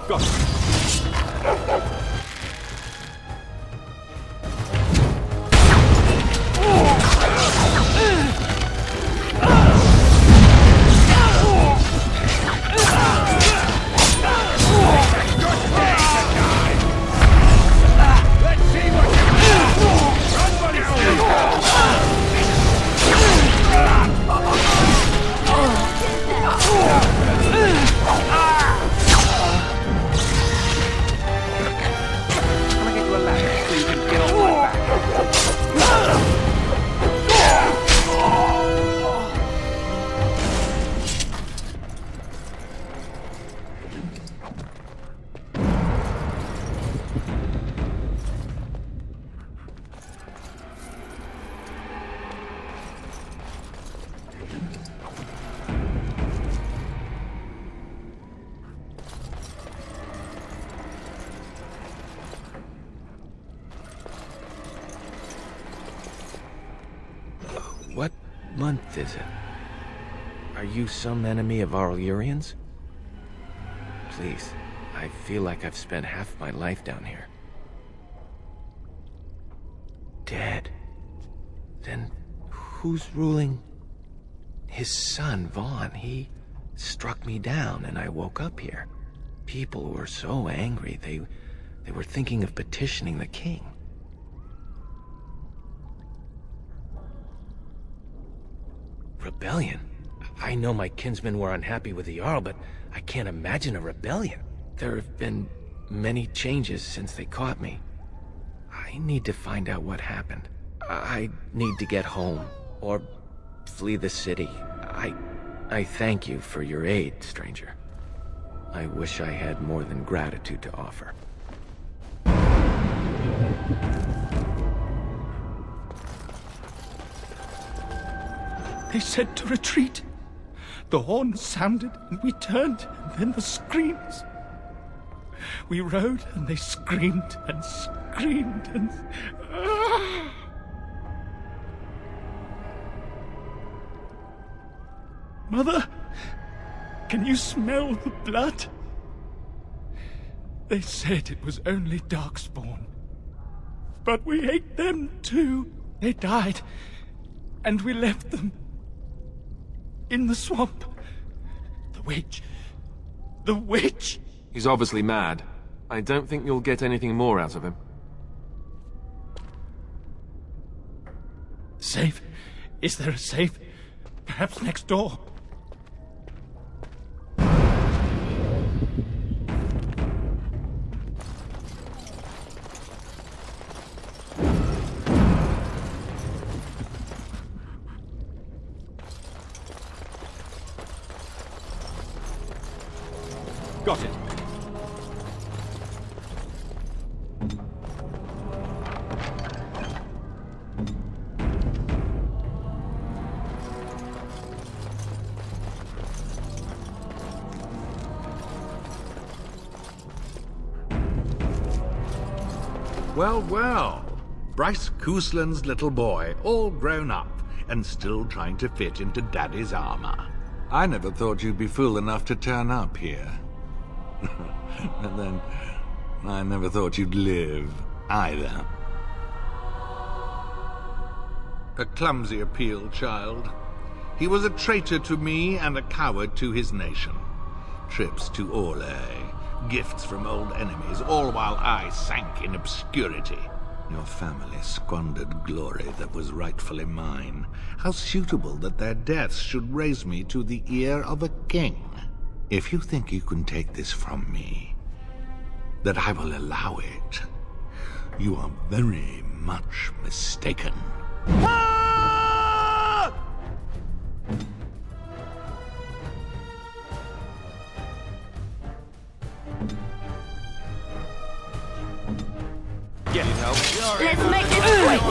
Got it. What month is it? Are you some enemy of Aurelians? Please, I feel like I've spent half my life down here. Dead. Then who's ruling? His son, Vaughn. He struck me down and I woke up here. People were so angry, they were thinking of petitioning the king. Rebellion? I know my kinsmen were unhappy with the Jarl, but I can't imagine a rebellion. There have been many changes since they caught me. I need to find out what happened. I need to get home, or flee the city. I thank you for your aid, stranger. I wish I had more than gratitude to offer. They said to retreat. The horn sounded and we turned, and then the screams. We rode and they screamed and screamed and... Mother, can you smell the blood? They said it was only Darkspawn. But we ate them too. They died, and we left them. In the swamp. The witch. The witch! He's obviously mad. I don't think you'll get anything more out of him. Safe? Is there a safe? Perhaps next door? Got it. Well, well. Bryce Cousland's little boy, all grown up, and still trying to fit into Daddy's armor. I never thought you'd be fool enough to turn up here. And then, I never thought you'd live, either. A clumsy appeal, child. He was a traitor to me and a coward to his nation. Trips to Orlais, gifts from old enemies, all while I sank in obscurity. Your family squandered glory that was rightfully mine. How suitable that their deaths should raise me to the ear of a king. If you think you can take this from me, that I will allow it, you are very much mistaken. Get help. Let's make this quick!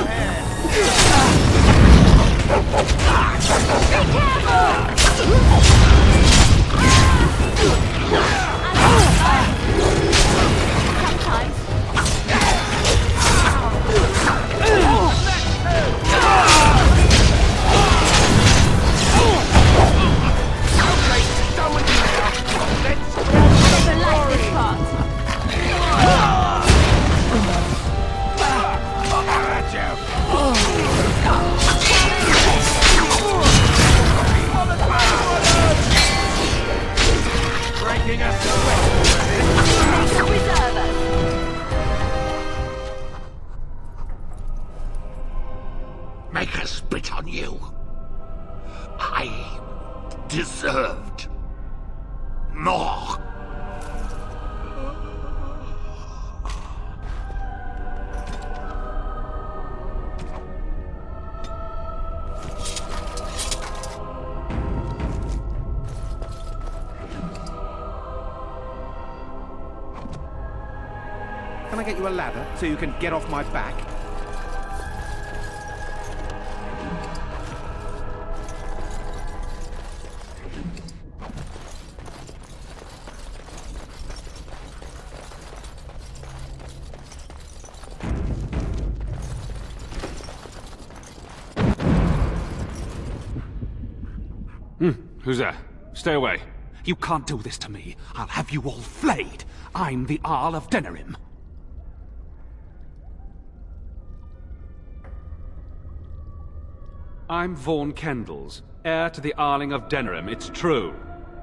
Be careful! Sometimes. I don't like this part. making us sweat. Reserve us. Make her spit on you. I deserved more. Can I get you a ladder so you can get off my back? Who's there? Stay away. You can't do this to me. I'll have you all flayed. I'm the Arl of Denerim. I'm Vaughan Kendalls, heir to the Arling of Denerim, it's true.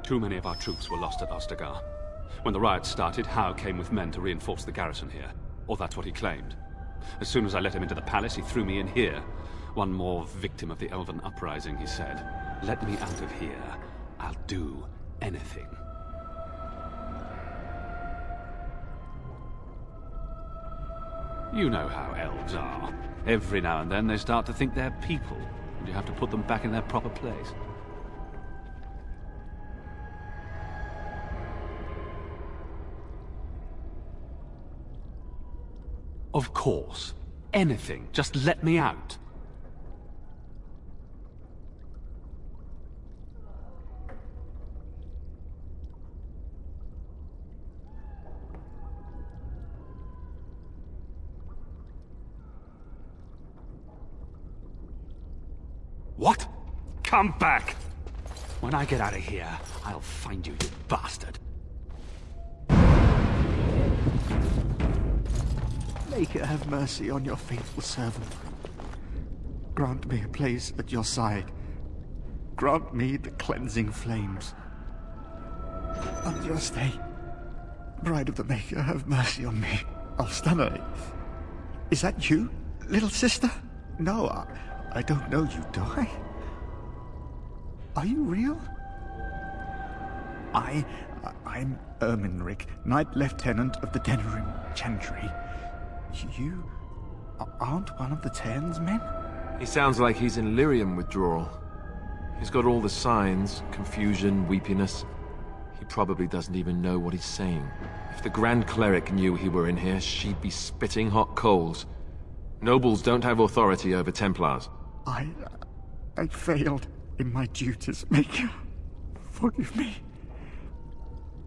Too many of our troops were lost at Ostagar. When the riots started, Howe came with men to reinforce the garrison here. Or that's what he claimed. As soon as I let him into the palace, he threw me in here. One more victim of the Elven Uprising, he said. Let me out of here. I'll do anything. You know how elves are. Every now and then they start to think they're people, and you have to put them back in their proper place. Of course. Anything. Just let me out. What? Come back! When I get out of here, I'll find you, you bastard. Maker have mercy on your faithful servant. Grant me a place at your side. Grant me the cleansing flames. Andraste, bride of the Maker, have mercy on me. Alstana, is that you, little sister? No, I don't know you, do I? Are you real? I'm Erminric, Knight Lieutenant of the Denerim Chantry. You aren't one of the Terns men? He sounds like he's in lyrium withdrawal. He's got all the signs, confusion, weepiness. He probably doesn't even know what he's saying. If the Grand Cleric knew he were in here, she'd be spitting hot coals. Nobles don't have authority over Templars. I failed in my duties, Maker. Forgive me.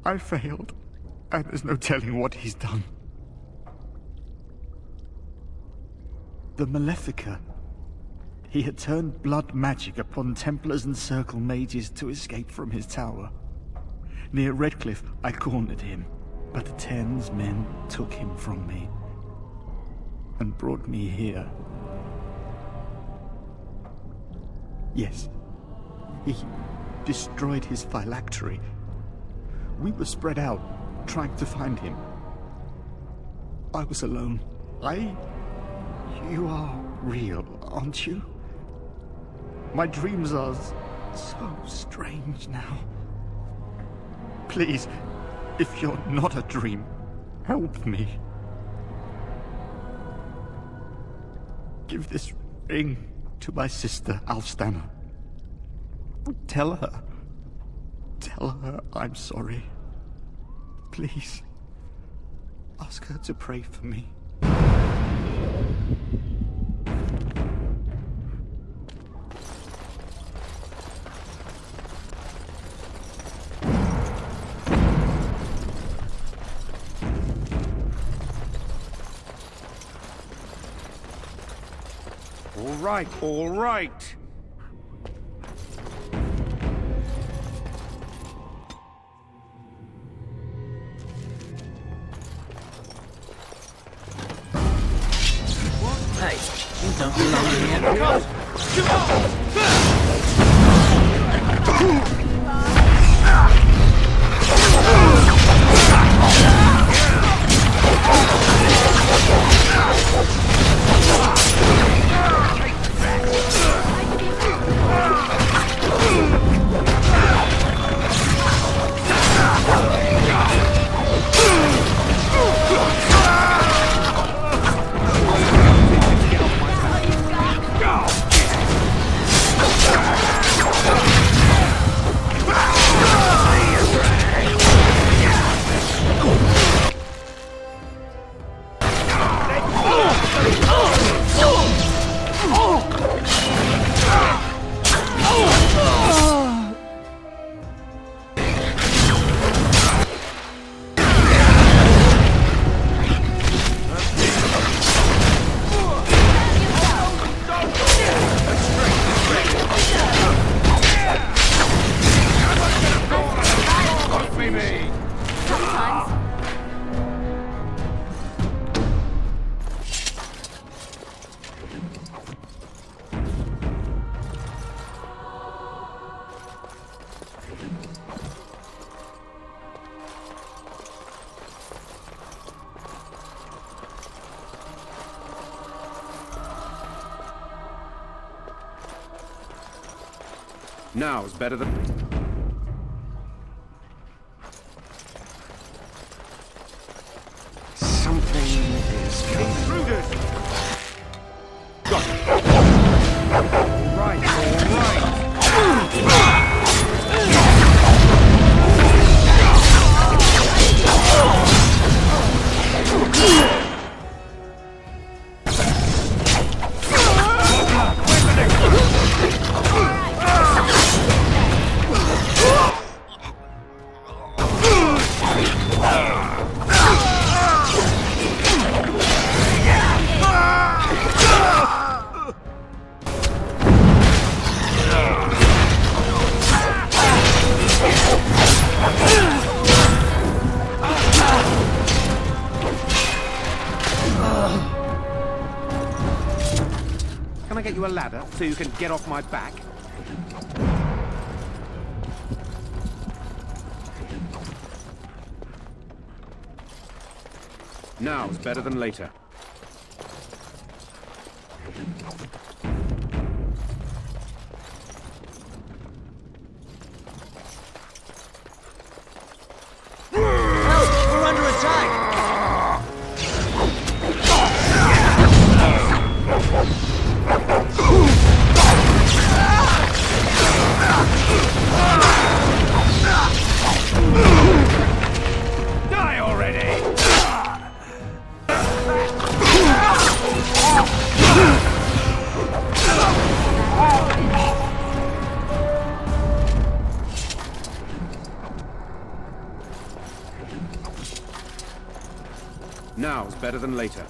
I failed, and there's no telling what he's done. The Malefica. He had turned blood magic upon Templars and Circle mages to escape from his tower. Near Redcliffe, I cornered him, but the Terns men took him from me and brought me here. Yes, he destroyed his phylactery. We were spread out, trying to find him. I was alone. You are real, aren't you? My dreams are so strange now. Please, if you're not a dream, help me. Give this ring to my sister, Alstana. Tell her I'm sorry. Please, ask her to pray for me. All right. Hey, you don't belong here. Sometimes. Now is better than... Something is coming. Got it. Right, all right. Can I get you a ladder so you can get off my back? Now is better than later. We're under attack! Die already! Now is better than later.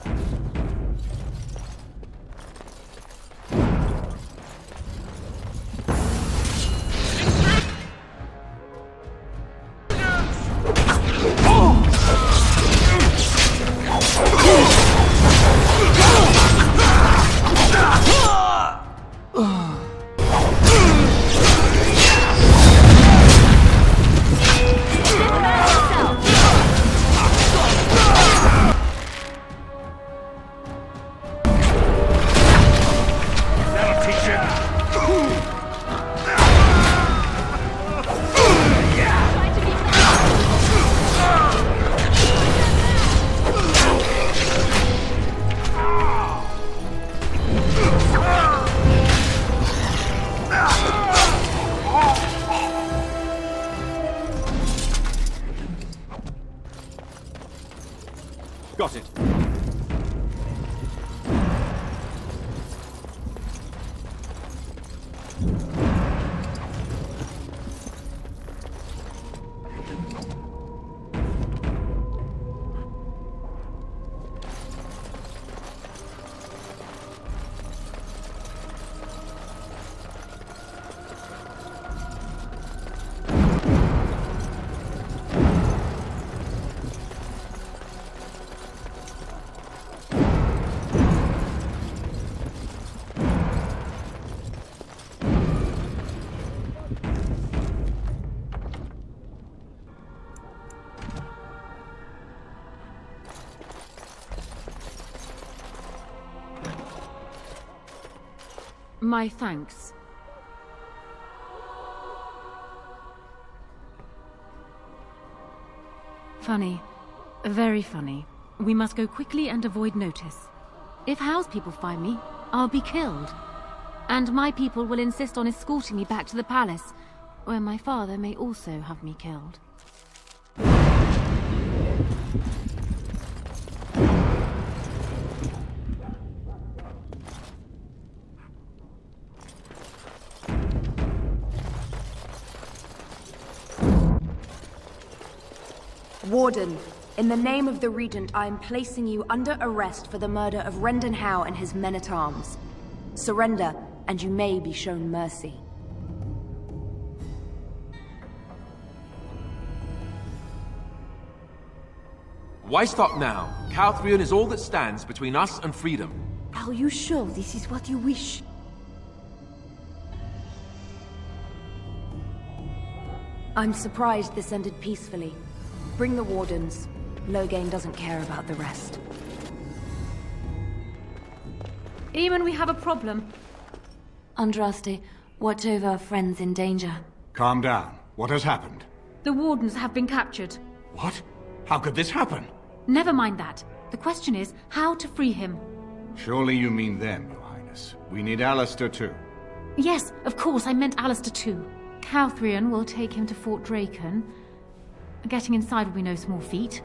My thanks. Funny. Very funny. We must go quickly and avoid notice. If Howe's people find me, I'll be killed. And my people will insist on escorting me back to the palace, where my father may also have me killed. Warden, in the name of the Regent, I am placing you under arrest for the murder of Rendon Howe and his men-at-arms. Surrender, and you may be shown mercy. Why stop now? Calthrion is all that stands between us and freedom. Are you sure this is what you wish? I'm surprised this ended peacefully. Bring the Wardens. Loghain doesn't care about the rest. Eamon, we have a problem. Andraste, watch over our friends in danger. Calm down. What has happened? The Wardens have been captured. What? How could this happen? Never mind that. The question is, how to free him. Surely you mean them, Your Highness. We need Alistair too. Yes, of course, I meant Alistair too. Calthrion will take him to Fort Draken. Getting inside will be no small feat.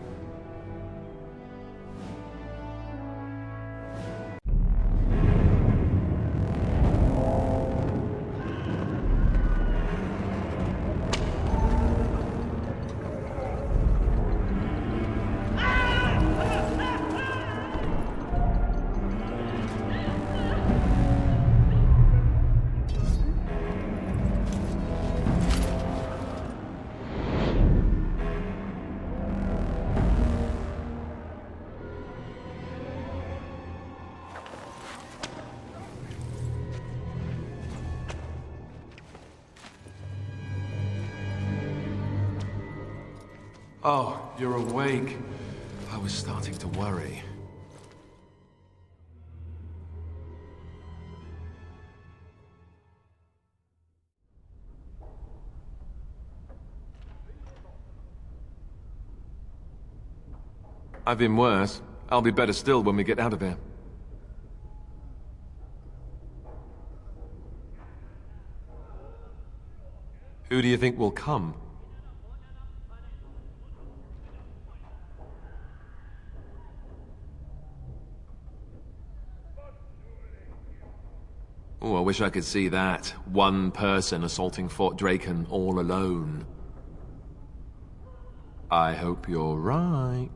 Oh, you're awake. I was starting to worry. I've been worse. I'll be better still when we get out of here. Who do you think will come? Oh, I wish I could see that. One person assaulting Fort Draken all alone. I hope you're right.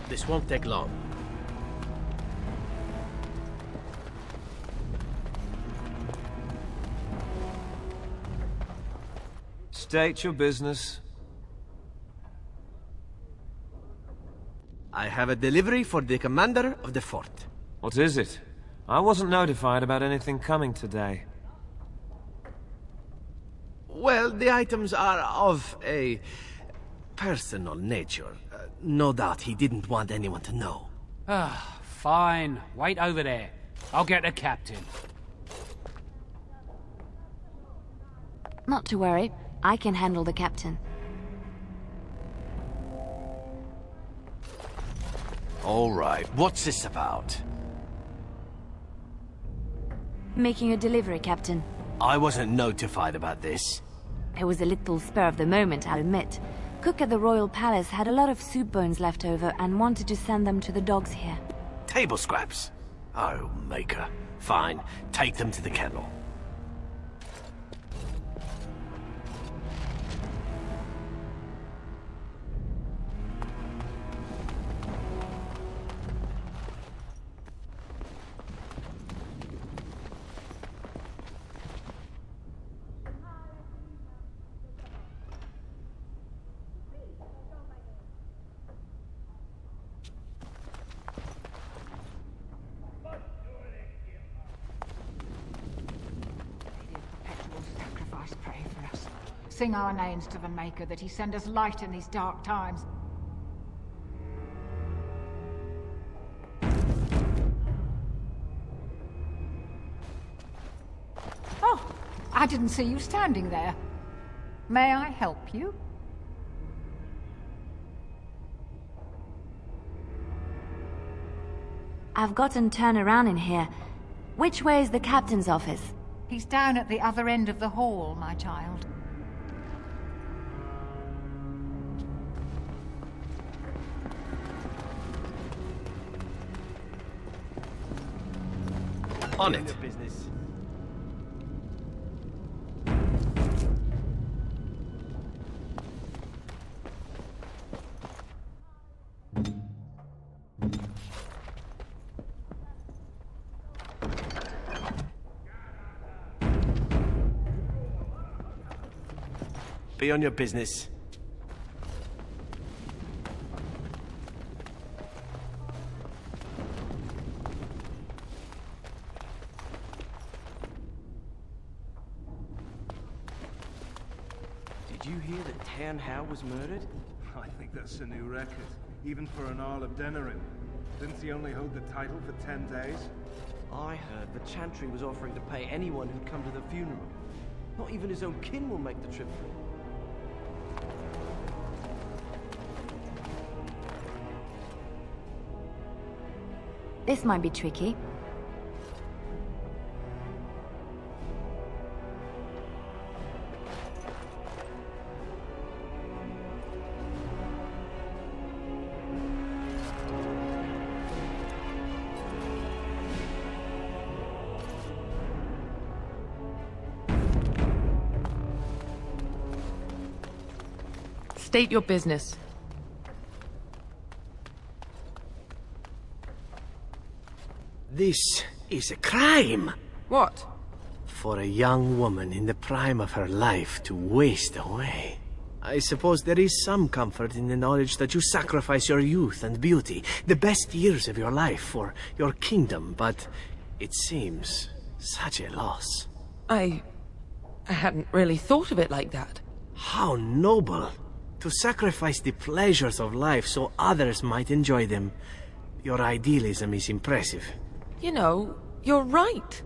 This won't take long. State your business. I have a delivery for the commander of the fort. What is it? I wasn't notified about anything coming today. Well, the items are of a personal nature. No doubt he didn't want anyone to know. Ah, fine. Wait over there. I'll get the captain. Not to worry. I can handle the captain. All right, what's this about? Making a delivery, Captain. I wasn't notified about this. It was a little spur of the moment, I'll admit. Cook at the Royal Palace had a lot of soup bones left over and wanted to send them to the dogs here. Table scraps? Oh, Maker. Fine, take them to the kennel. Sing our names to the Maker, that he send us light in these dark times. Oh, I didn't see you standing there. May I help you? I've gotten turned around in here. Which way is the captain's office? He's down at the other end of the hall, my child. On it. Be on your business. Did you hear that Tan Hao was murdered? I think that's a new record, even for an Arl of Denerim. Didn't he only hold the title for 10 days? I heard the Chantry was offering to pay anyone who'd come to the funeral. Not even his own kin will make the trip. This might be tricky. State your business. This is a crime. What? For a young woman in the prime of her life to waste away. I suppose there is some comfort in the knowledge that you sacrifice your youth and beauty, the best years of your life, for your kingdom, but it seems such a loss. I hadn't really thought of it like that. How noble! To sacrifice the pleasures of life so others might enjoy them. Your idealism is impressive. You know, you're right.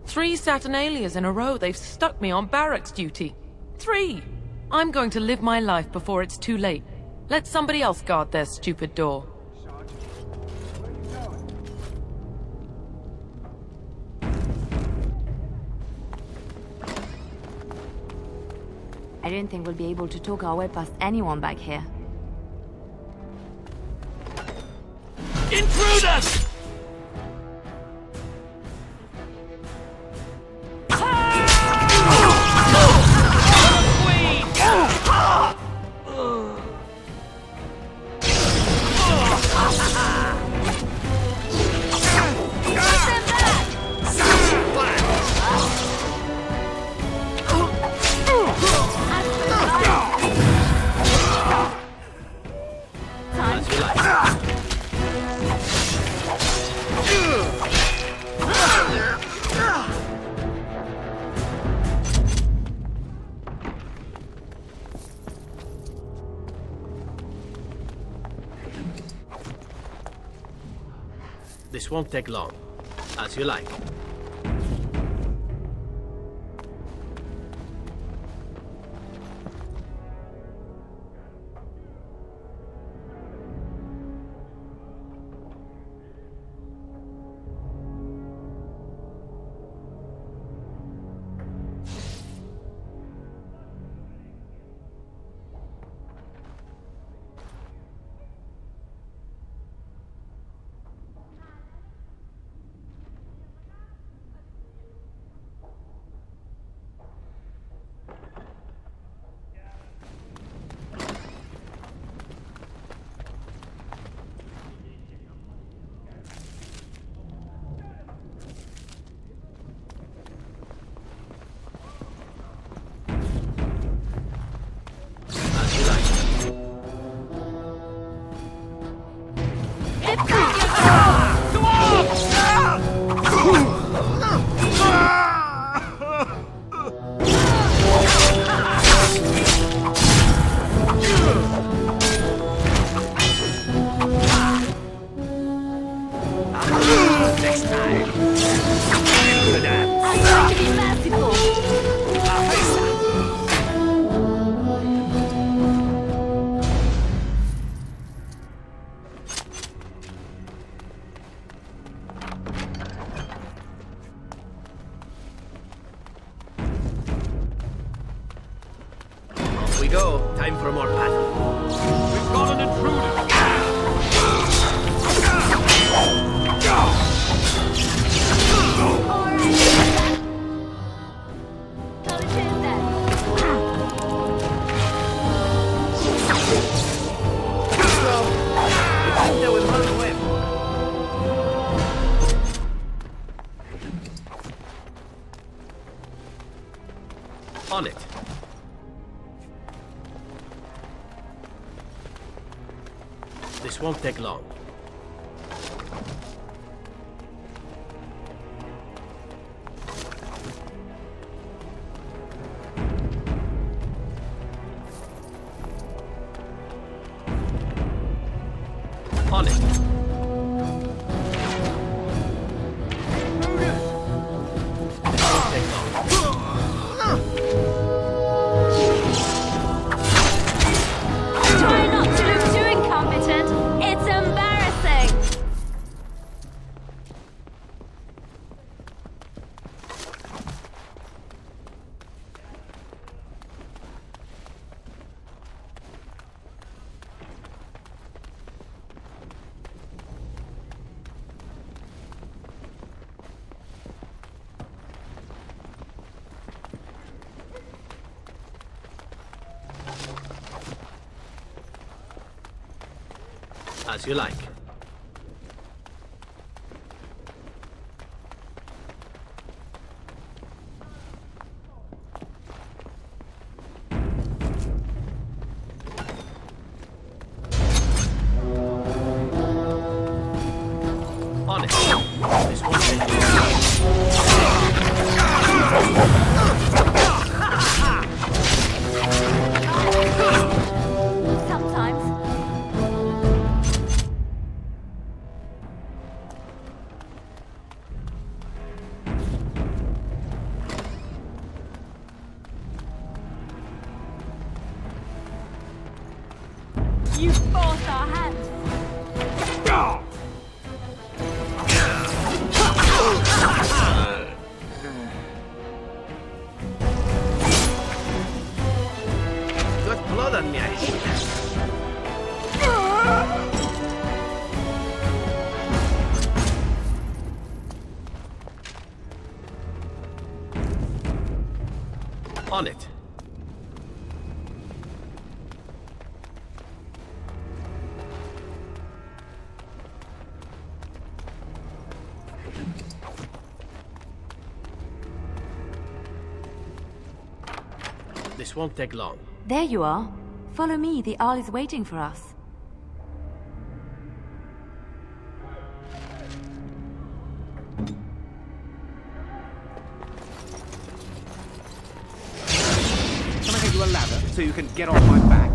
3 Saturnalias in a row, they've stuck me on barracks duty. 3! I'm going to live my life before it's too late. Let somebody else guard their stupid door. I don't think we'll be able to talk our way past anyone back here. Intruders! This won't take long. As you like. go. Time for more battle. We've got an intruder! On it. This won't take long. On it. This won't take long. Try not to look too incompetent. It's embarrassing. As you like. On it. This won't take long. Sometimes. You forced our hands. Got blood on me, I see. On it. This won't take long. There you are. Follow me. The Arl is waiting for us. Can I get you a ladder so you can get off my back?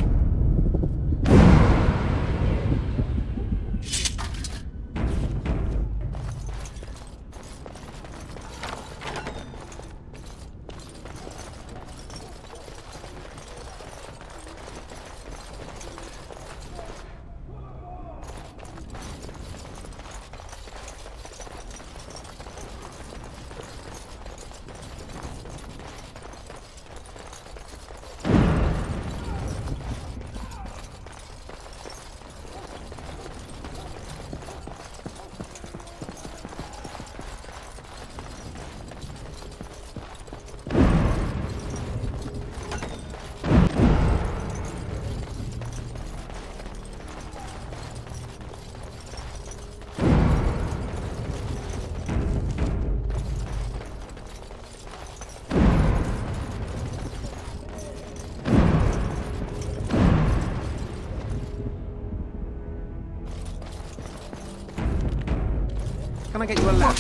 Can I get you a ladder?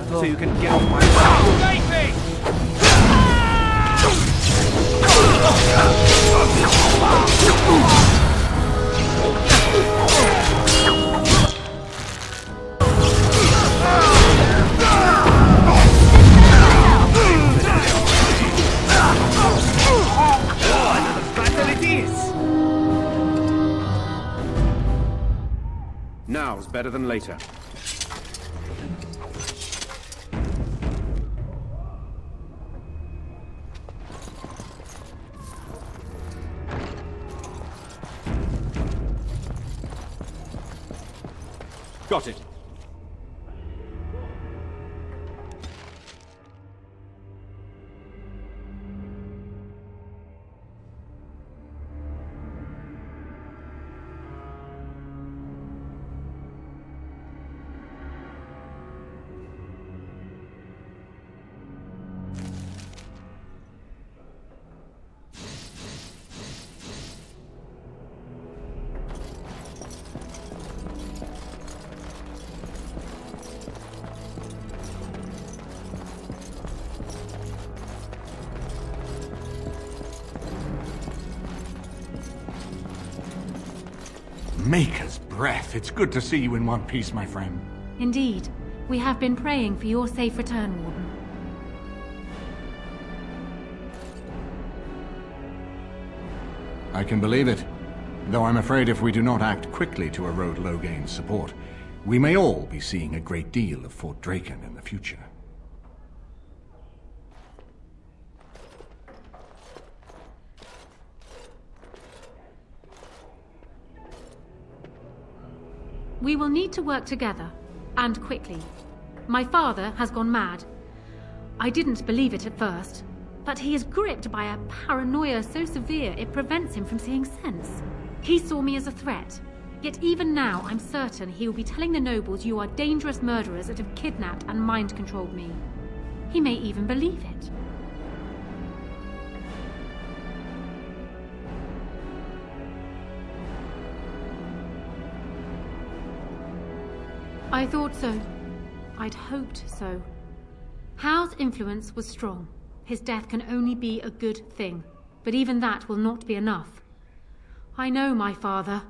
So you can get off my Now's better than later. Got it. Maker's breath. It's good to see you in one piece, my friend. Indeed. We have been praying for your safe return, Warden. I can believe it. Though I'm afraid if we do not act quickly to erode Logain's support, we may all be seeing a great deal of Fort Draken in the future. We will need to work together, and quickly. My father has gone mad. I didn't believe it at first, but he is gripped by a paranoia so severe it prevents him from seeing sense. He saw me as a threat, yet even now I'm certain he will be telling the nobles you are dangerous murderers that have kidnapped and mind-controlled me. He may even believe it. I thought so. I'd hoped so. Howe's influence was strong. His death can only be a good thing, but even that will not be enough. I know my father,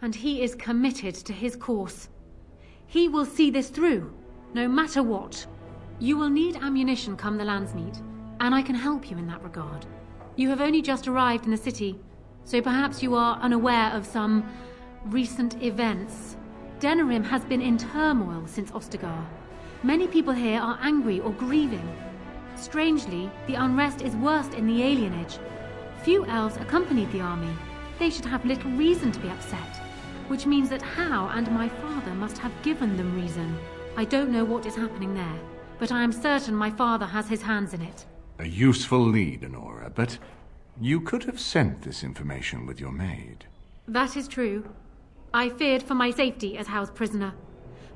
and he is committed to his course. He will see this through, no matter what. You will need ammunition come the Landsmeet, and I can help you in that regard. You have only just arrived in the city, so perhaps you are unaware of some recent events. Denerim has been in turmoil since Ostagar. Many people here are angry or grieving. Strangely, the unrest is worst in the alienage. Few elves accompanied the army. They should have little reason to be upset, which means that Howe and my father must have given them reason. I don't know what is happening there, but I am certain my father has his hands in it. A useful lead, Honora, but you could have sent this information with your maid. That is true. I feared for my safety as Howe's prisoner.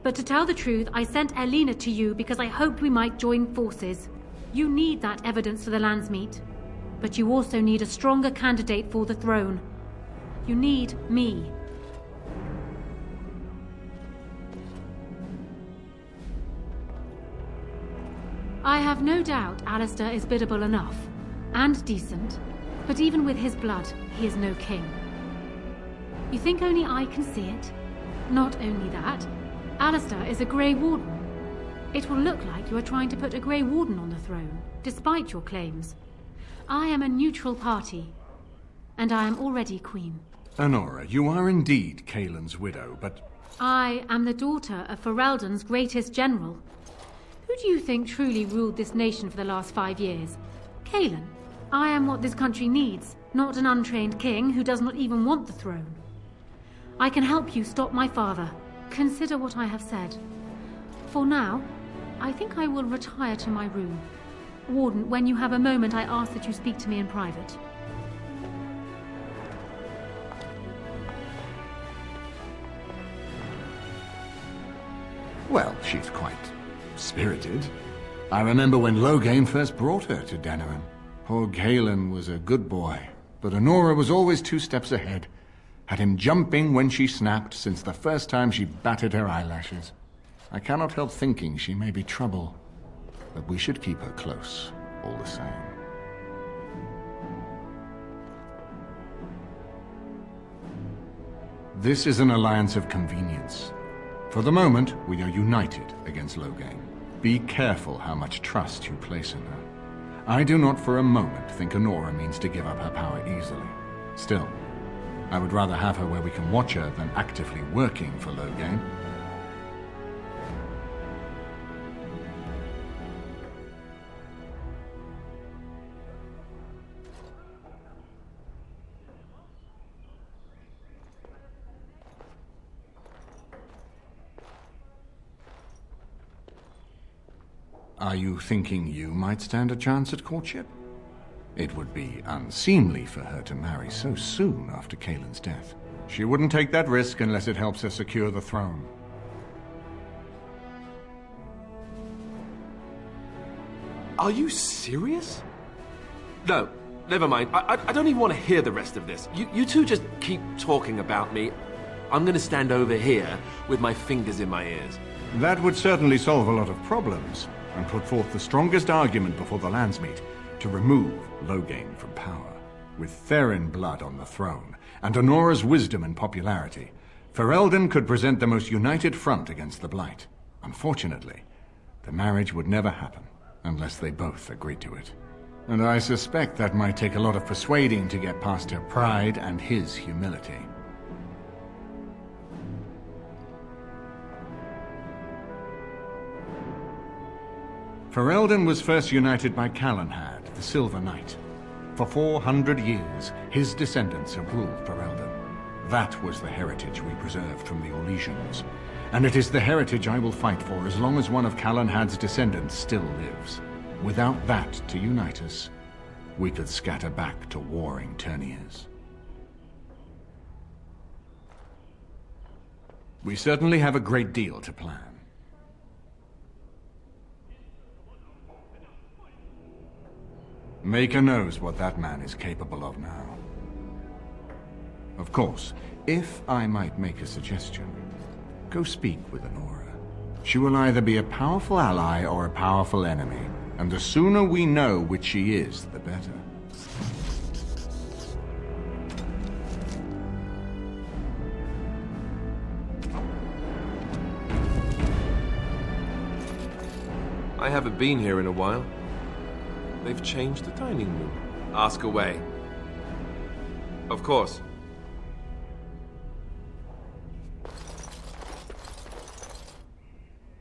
But to tell the truth, I sent Erlina to you because I hoped we might join forces. You need that evidence for the Landsmeet. But you also need a stronger candidate for the throne. You need me. I have no doubt Alistair is biddable enough, and decent, but even with his blood, he is no king. You think only I can see it? Not only that, Alistair is a Grey Warden. It will look like you are trying to put a Grey Warden on the throne, despite your claims. I am a neutral party, and I am already Queen. Honora, you are indeed Kaelin's widow, but... I am the daughter of Ferelden's greatest general. Who do you think truly ruled this nation for the last 5 years? Kaelin. I am what this country needs, not an untrained king who does not even want the throne. I can help you stop my father. Consider what I have said. For now, I think I will retire to my room. Warden, when you have a moment, I ask that you speak to me in private. Well, she's quite spirited. I remember when Logain first brought her to Denerim. Poor Kaelin was a good boy, but Honora was always 2 steps ahead. Had him jumping when she snapped since the first time she batted her eyelashes. I cannot help thinking she may be trouble, but we should keep her close, all the same. This is an alliance of convenience. For the moment, we are united against Logain. Be careful how much trust you place in her. I do not for a moment think Honora means to give up her power easily. Still, I would rather have her where we can watch her than actively working for Logain. Are you thinking you might stand a chance at courtship? It would be unseemly for her to marry so soon after Cailan's death. She wouldn't take that risk unless it helps her secure the throne. Are you serious? No, never mind. I don't even want to hear the rest of this. You two just keep talking about me. I'm going to stand over here with my fingers in my ears. That would certainly solve a lot of problems, and put forth the strongest argument before the lands meet to remove Loghain from power. With Therin blood on the throne, and Honora's wisdom and popularity, Ferelden could present the most united front against the Blight. Unfortunately, the marriage would never happen unless they both agreed to it. And I suspect that might take a lot of persuading to get past her pride and his humility. Ferelden was first united by Calenhad, the Silver Knight. For 400 years, his descendants have ruled Ferelden. That was the heritage we preserved from the Orlesians. And it is the heritage I will fight for as long as one of Calenhad's descendants still lives. Without that to unite us, we could scatter back to warring Terniers. We certainly have a great deal to plan. Maker knows what that man is capable of now. Of course, if I might make a suggestion, go speak with Honora. She will either be a powerful ally or a powerful enemy, and the sooner we know which she is, the better. I haven't been here in a while. They've changed the dining room. Ask away. Of course.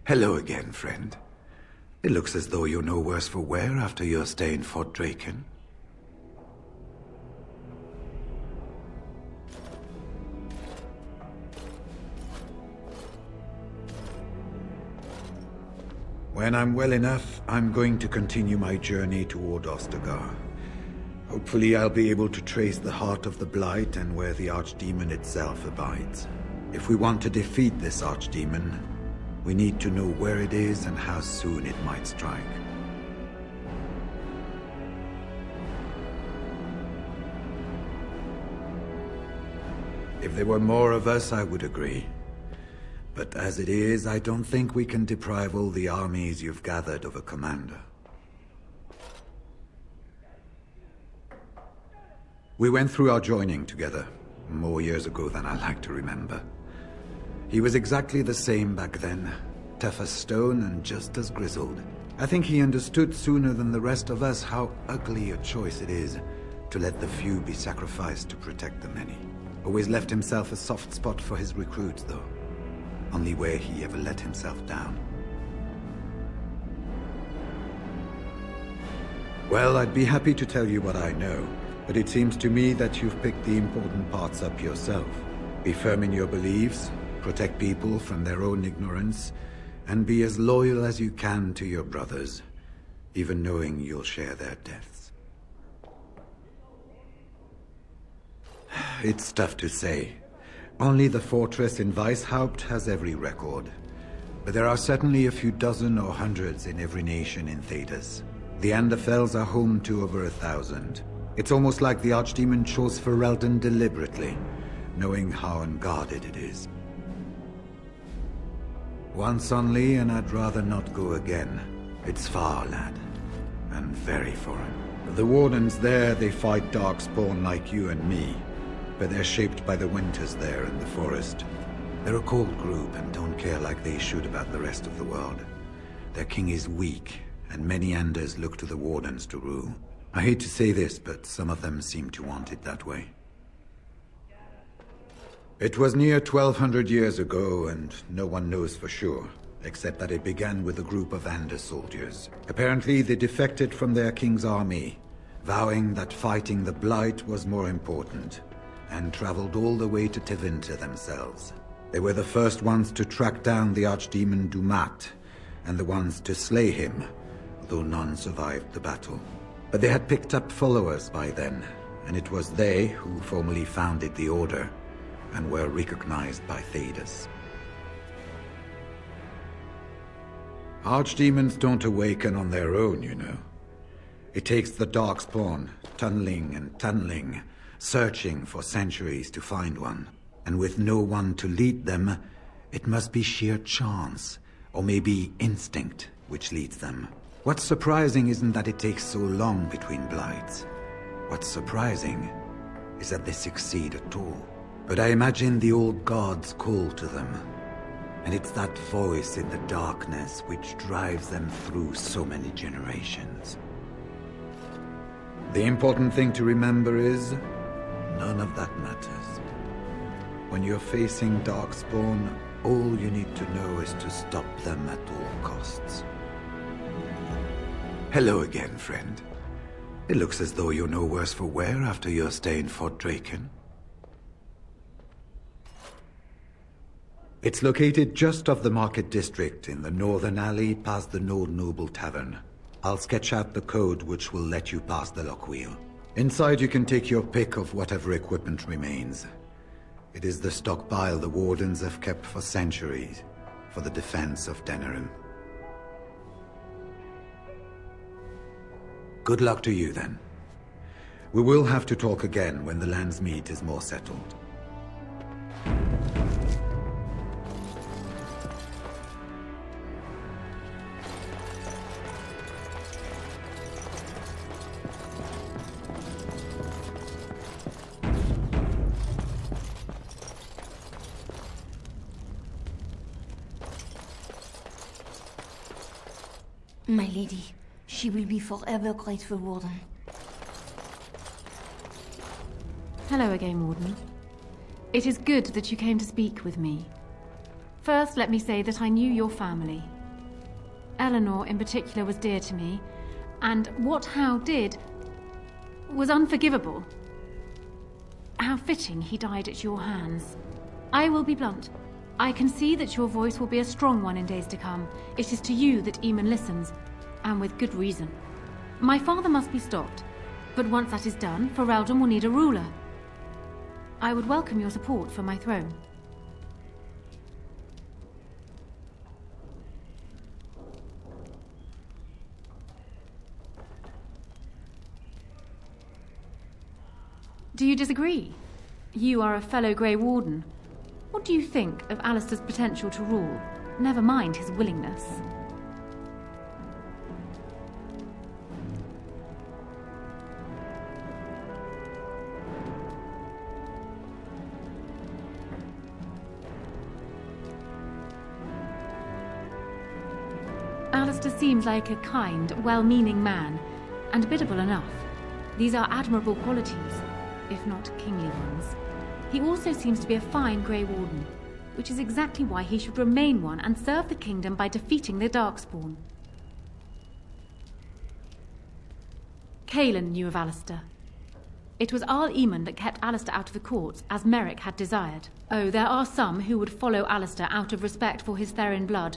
Hello again, friend. It looks as though you're no worse for wear after your stay in Fort Draken. When I'm well enough, I'm going to continue my journey toward Ostagar. Hopefully I'll be able to trace the heart of the Blight and where the Archdemon itself abides. If we want to defeat this Archdemon, we need to know where it is and how soon it might strike. If there were more of us, I would agree. But as it is, I don't think we can deprive all the armies you've gathered of a commander. We went through our joining together, more years ago than I like to remember. He was exactly the same back then, tough as stone and just as grizzled. I think he understood sooner than the rest of us how ugly a choice it is to let the few be sacrificed to protect the many. Always left himself a soft spot for his recruits, though. Only where he ever let himself down. Well, I'd be happy to tell you what I know, but it seems to me that you've picked the important parts up yourself. Be firm in your beliefs, protect people from their own ignorance, and be as loyal as you can to your brothers, even knowing you'll share their deaths. It's tough to say. Only the fortress in Weishaupt has every record. But there are certainly a few dozen or hundreds in every nation in Thedas. The Anderfells are home to over 1,000. It's almost like the Archdemon chose Ferelden deliberately, knowing how unguarded it is. Once only, and I'd rather not go again. It's far, lad. And very foreign. The Wardens there, they fight Darkspawn like you and me. But they're shaped by the winters there in the forest. They're a cold group and don't care like they should about the rest of the world. Their king is weak, and many Anders look to the Wardens to rule. I hate to say this, but some of them seem to want it that way. It was near 1,200 years ago, and no one knows for sure, except that it began with a group of Anders soldiers. Apparently they defected from their king's army, vowing that fighting the Blight was more important, and traveled all the way to Tevinter themselves. They were the first ones to track down the Archdemon Dumat, and the ones to slay him though none survived the battle. But they had picked up followers by then, and it was they who formally founded the Order and were recognized by Thedas. Archdemons don't awaken on their own, you know. It takes the Darkspawn tunneling and tunneling, searching for centuries to find one. And with no one to lead them, it must be sheer chance, or maybe instinct, which leads them. What's surprising isn't that it takes so long between blights. What's surprising is that they succeed at all. But I imagine the old gods call to them, and it's that voice in the darkness which drives them through so many generations. The important thing to remember is, none of that matters. When you're facing Darkspawn, all you need to know is to stop them at all costs. Hello again, friend. It looks as though you're no worse for wear after your stay in Fort Draken. It's located just off the Market District in the northern alley past the Nord Noble Tavern. I'll sketch out the code which will let you pass the Lockwheel. Inside you can take your pick of whatever equipment remains. It is the stockpile the Wardens have kept for centuries, for the defense of Denerim. Good luck to you, then. We will have to talk again when the Landsmeet is more settled. My lady, she will be forever grateful, Warden. Hello again, Warden. It is good that you came to speak with me. First, let me say that I knew your family. Eleanor, in particular, was dear to me, and what Hal did was unforgivable. How fitting he died at your hands. I will be blunt. I can see that your voice will be a strong one in days to come. It is to you that Eamon listens, and with good reason. My father must be stopped, but once that is done, Ferelden will need a ruler. I would welcome your support for my throne. Do you disagree? You are a fellow Grey Warden. What do you think of Alistair's potential to rule? Never mind his willingness. Alistair seems like a kind, well-meaning man, and biddable enough. These are admirable qualities, if not kingly ones. He also seems to be a fine Grey Warden, which is exactly why he should remain one and serve the kingdom by defeating the Darkspawn. Cailan knew of Alistair. It was Arl Eamon that kept Alistair out of the courts, as Merrick had desired. Oh, there are some who would follow Alistair out of respect for his Therin blood.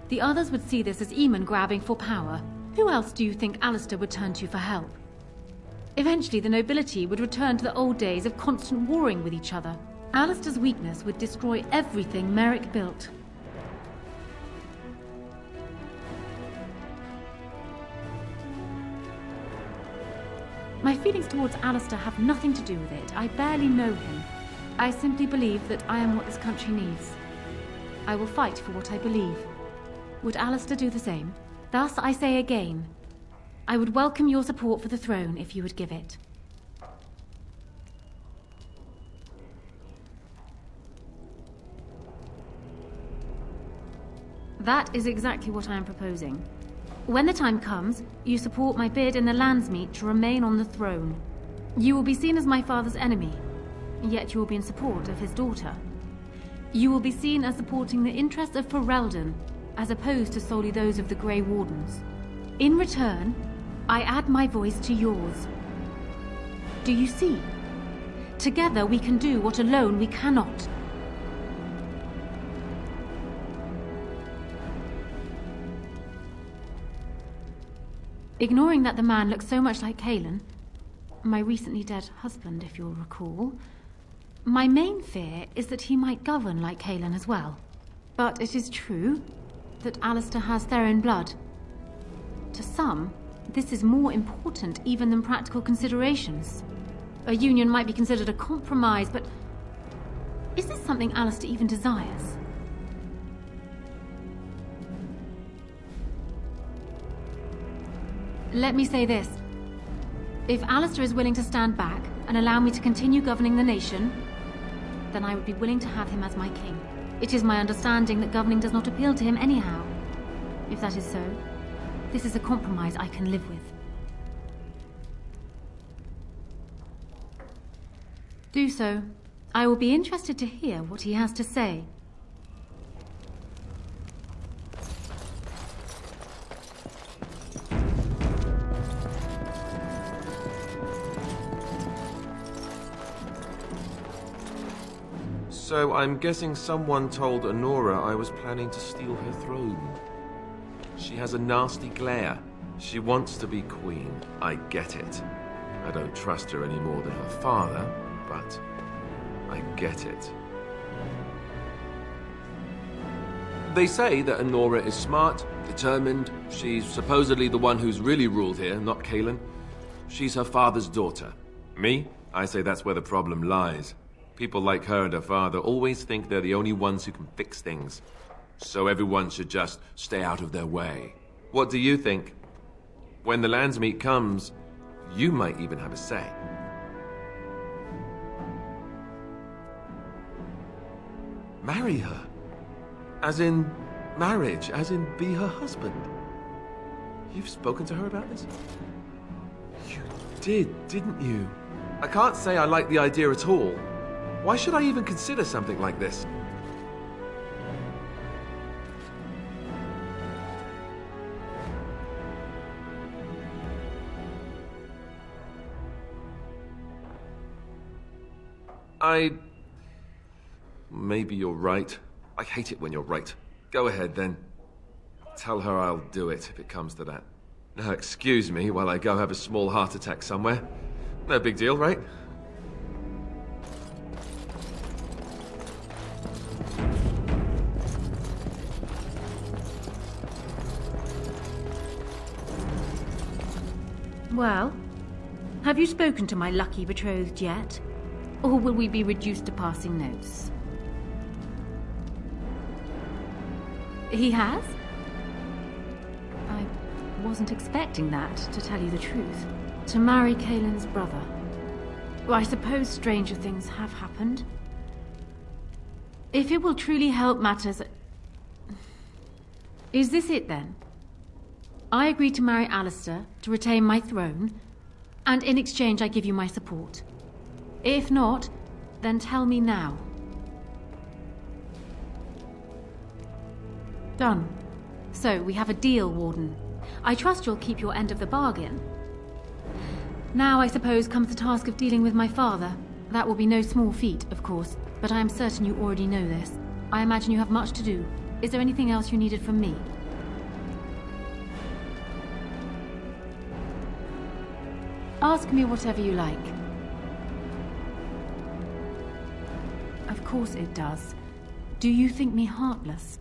The others would see this as Eamon grabbing for power. Who else do you think Alistair would turn to for help? Eventually, the nobility would return to the old days of constant warring with each other. Alistair's weakness would destroy everything Merrick built. My feelings towards Alistair have nothing to do with it. I barely know him. I simply believe that I am what this country needs. I will fight for what I believe. Would Alistair do the same? Thus, I say again, I would welcome your support for the throne if you would give it. That is exactly what I am proposing. When the time comes, you support my bid in the Landsmeet to remain on the throne. You will be seen as my father's enemy, yet you will be in support of his daughter. You will be seen as supporting the interests of Ferelden, as opposed to solely those of the Grey Wardens. In return, I add my voice to yours. Do you see? Together we can do what alone we cannot. Ignoring that the man looks so much like Cailan, my recently dead husband, if you'll recall, my main fear is that he might govern like Cailan as well. But it is true that Alistair has Theron blood. To some, this is more important even than practical considerations. A union might be considered a compromise, but is this something Alistair even desires? Let me say this. If Alistair is willing to stand back and allow me to continue governing the nation, then I would be willing to have him as my king. It is my understanding that governing does not appeal to him anyhow. If that is so, this is a compromise I can live with. Do so. I will be interested to hear what he has to say. So I'm guessing someone told Honora I was planning to steal her throne. She has a nasty glare. She wants to be queen. I get it. I don't trust her any more than her father, but I get it. They say that Honora is smart, determined. She's supposedly the one who's really ruled here, not Cailan. She's her father's daughter. Me? I say that's where the problem lies. People like her and her father always think they're the only ones who can fix things. So everyone should just stay out of their way. What do you think? When the Landsmeet comes, you might even have a say. Marry her? As in marriage? As in be her husband? You've spoken to her about this? You did, didn't you? I can't say I like the idea at all. Why should I even consider something like this? Maybe you're right. I hate it when you're right. Go ahead, then. Tell her I'll do it if it comes to that. Now, excuse me while I go have a small heart attack somewhere. No big deal, right? Well, have you spoken to my lucky betrothed yet? Or will we be reduced to passing notes? He has? I wasn't expecting that, to tell you the truth. To marry Cailan's brother. Well, I suppose stranger things have happened. If it will truly help matters... Is this it, then? I agree to marry Alistair to retain my throne, and in exchange I give you my support. If not, then tell me now. Done. So, we have a deal, Warden. I trust you'll keep your end of the bargain. Now, I suppose, comes the task of dealing with my father. That will be no small feat, of course, but I am certain you already know this. I imagine you have much to do. Is there anything else you needed from me? Ask me whatever you like. Of course it does. Do you think me heartless?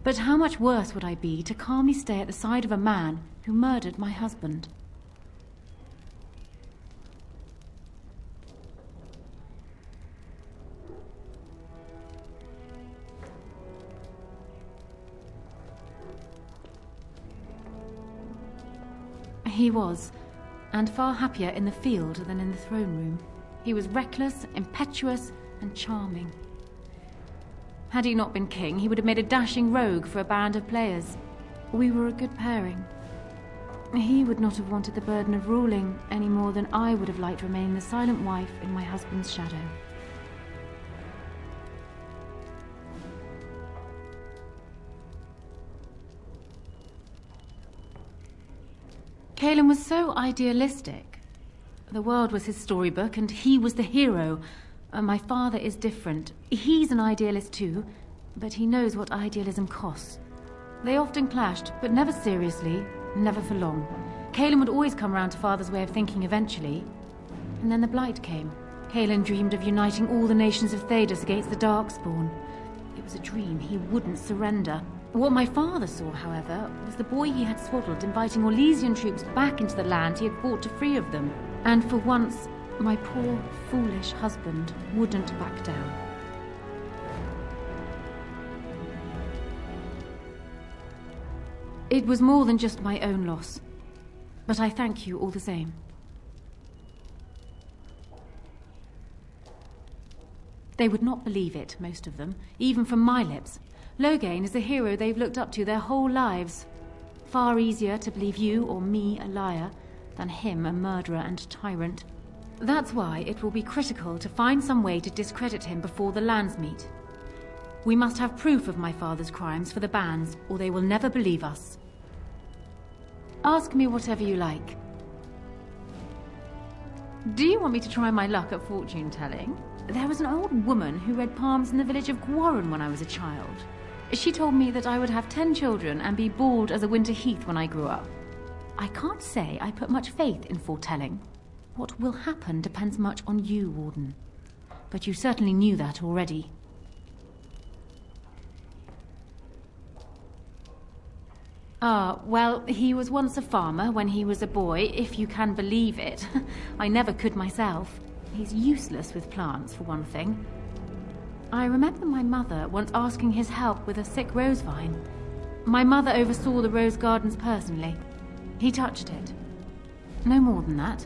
But how much worse would I be to calmly stay at the side of a man who murdered my husband? He was, and far happier in the field than in the throne room. He was reckless, impetuous, and charming. Had he not been king, he would have made a dashing rogue for a band of players. We were a good pairing. He would not have wanted the burden of ruling any more than I would have liked to remain the silent wife in my husband's shadow. Cailan was so idealistic. The world was his storybook, and he was the hero. My father is different. He's an idealist too, but he knows what idealism costs. They often clashed, but never seriously, never for long. Cailan would always come round to Father's way of thinking eventually. And then the Blight came. Cailan dreamed of uniting all the nations of Thedas against the Darkspawn. It was a dream. He wouldn't surrender. What my father saw, however, was the boy he had swaddled inviting Orlesian troops back into the land he had fought to free of them. And for once, my poor, foolish husband wouldn't back down. It was more than just my own loss. But I thank you all the same. They would not believe it, most of them, even from my lips. Loghain is the hero they've looked up to their whole lives. Far easier to believe you or me a liar than him a murderer and tyrant. That's why it will be critical to find some way to discredit him before the lands meet. We must have proof of my father's crimes for the bands, or they will never believe us. Ask me whatever you like. Do you want me to try my luck at fortune-telling? There was an old woman who read palms in the village of Gwarren when I was a child. She told me that I would have 10 children and be bald as a winter heath when I grew up. I can't say I put much faith in foretelling. What will happen depends much on you, Warden. But you certainly knew that already. Well, he was once a farmer when he was a boy, if you can believe it. I never could myself. He's useless with plants, for one thing. I remember my mother once asking his help with a sick rose vine. My mother oversaw the rose gardens personally. He touched it. No more than that.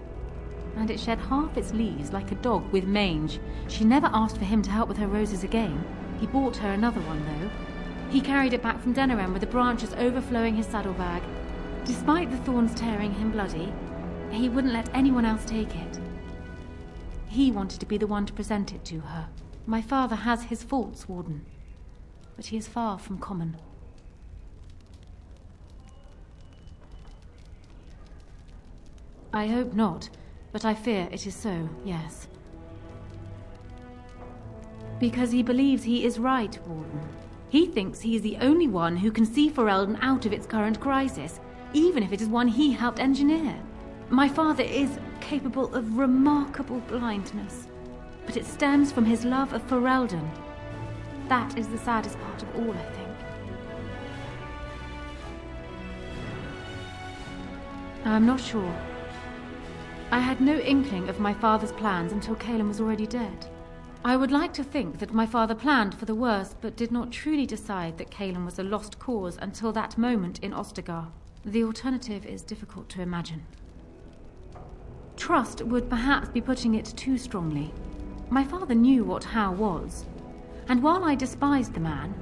And it shed half its leaves like a dog with mange. She never asked for him to help with her roses again. He bought her another one, though. He carried it back from Denerim with the branches overflowing his saddlebag. Despite the thorns tearing him bloody, he wouldn't let anyone else take it. He wanted to be the one to present it to her. My father has his faults, Warden, but he is far from common. I hope not, but I fear it is so, yes. Because he believes he is right, Warden. He thinks he is the only one who can see Ferelden out of its current crisis, even if it is one he helped engineer. My father is capable of remarkable blindness, but it stems from his love of Ferelden. That is the saddest part of all, I think. I'm not sure. I had no inkling of my father's plans until Cailan was already dead. I would like to think that my father planned for the worst, but did not truly decide that Cailan was a lost cause until that moment in Ostagar. The alternative is difficult to imagine. Trust would perhaps be putting it too strongly. My father knew what Howe was, and while I despised the man,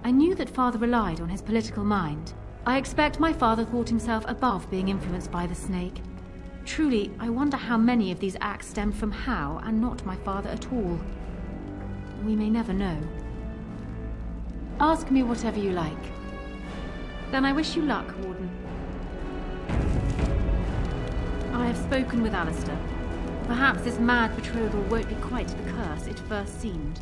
I knew that father relied on his political mind. I expect my father thought himself above being influenced by the snake. Truly, I wonder how many of these acts stemmed from Howe and not my father at all. We may never know. Ask me whatever you like. Then I wish you luck, Warden. I have spoken with Alistair. Perhaps this mad betrothal won't be quite the curse it first seemed.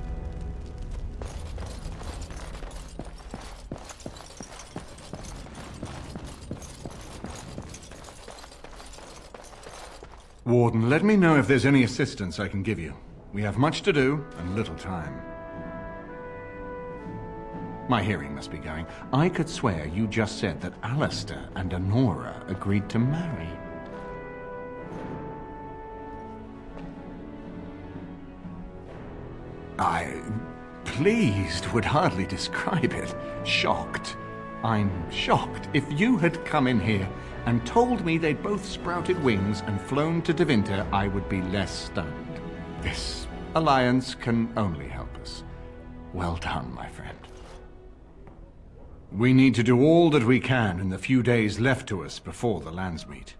Warden, let me know if there's any assistance I can give you. We have much to do and little time. My hearing must be going. I could swear you just said that Alistair and Anora agreed to marry. Pleased would hardly describe it. Shocked. I'm shocked. If you had come in here and told me they'd both sprouted wings and flown to Tevinter, I would be less stunned. This alliance can only help us. Well done, my friend. We need to do all that we can in the few days left to us before the lands meet.